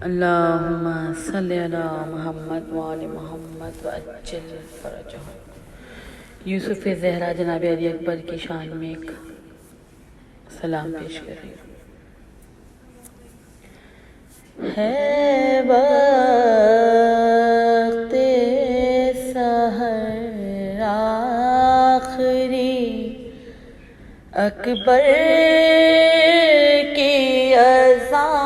اللہم صلی علی محمد وآل محمد وعجل فرجہم۔ یوسف زہرا جناب علی اکبر کی شان میں ایک سلام پیش کر رہی ہوں۔ ہے وقت سحر آخری، اکبر کی اذان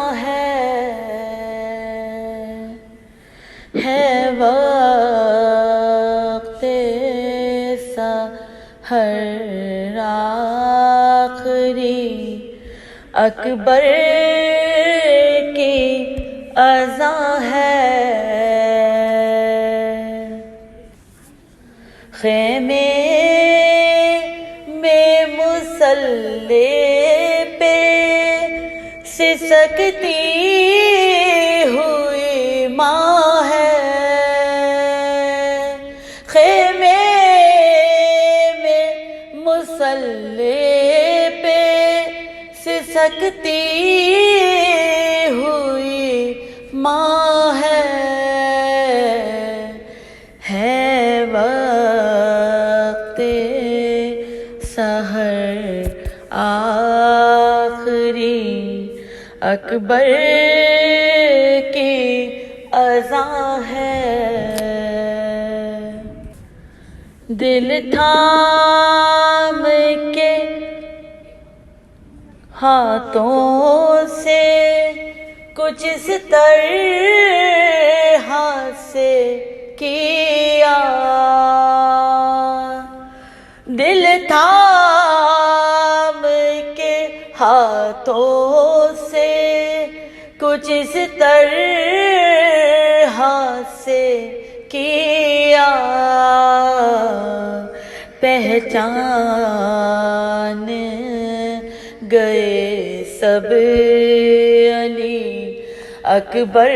ہے وقت سحر آخری، اکبر کی اذان ہے۔ خیمے میں مصلی پہ سسکتی ہوئی ماں ہے، خیمے میں مصلی پہ سسکتی ہوئی ماں ہے وقت سحر آخری، اکبر کی اذان ہے۔ دل تھام کے ہاتھوں سے کچھ اس طرح سے کیا، دل تھام کے ہاتھوں سے کچھ اس طرح سے کیا، پہچان گئے سب علی اکبر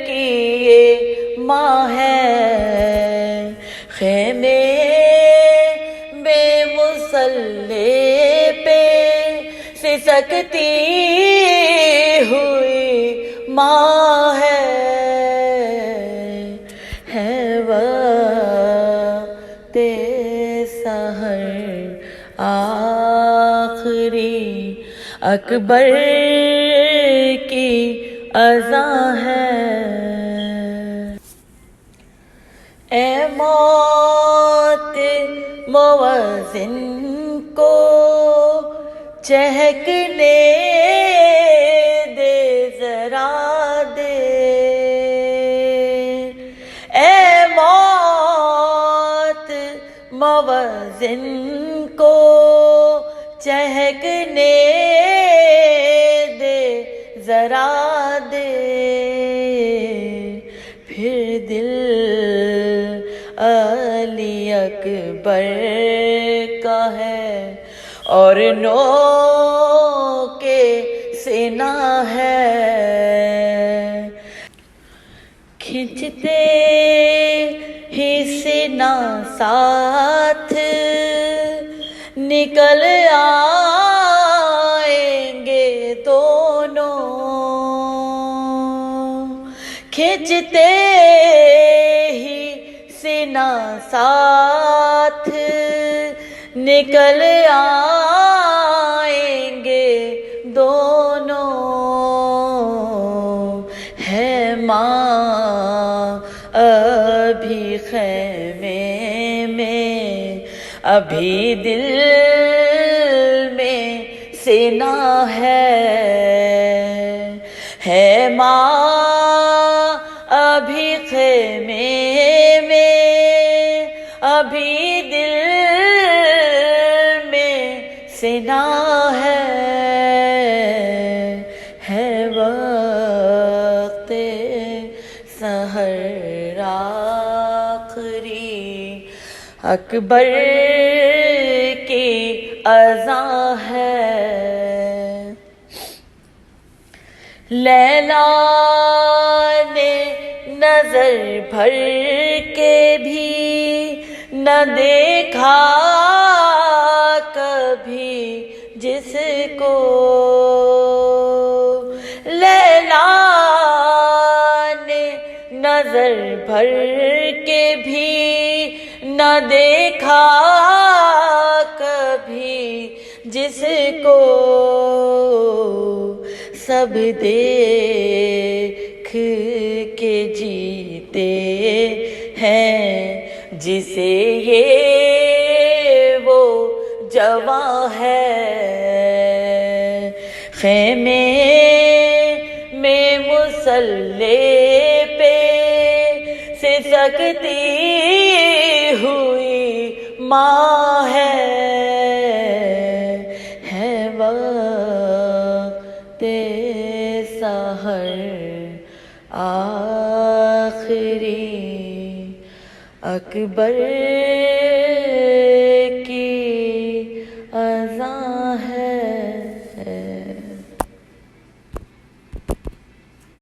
کی یہ ماں ہے۔ خیمے میں مصلی پہ سسکتی ہوئی ماں ہے وقت سحر آخری، اکبر کی اذان ہے۔ اے موت موزن کو چہکنے دے ذرا دے، اے موت موزن کو چہکنے دے ذرا دے، پھر دل علی اکبر کا ہے اور نو کے سینہ ہے، کھنچتے ہی سینہ ساتھ نکل آئیں گے دونوں، کھنچتے ہی سینہ ساتھ نکل آئیں گے دونوں، ہے ماں ابھی خیمے میں، ابھی دل میں سینہ ہے ماں ابھی خیمے میں، ابھی دل میں سینہ ہے وقت سحر آخری، اکبر کی اذان ہے۔ لیلا نے نظر بھر کے بھی نہ دیکھا کبھی جس کو، لیلا نظر بھر کے بھی نہ دیکھا کبھی، جس کو سب دیکھ کے جیتے ہیں، جسے یہ وہ جواں ہے خیمے میں مصلی پہ سسکتی ہوئی ماں ہے وقت سحر آخری اکبر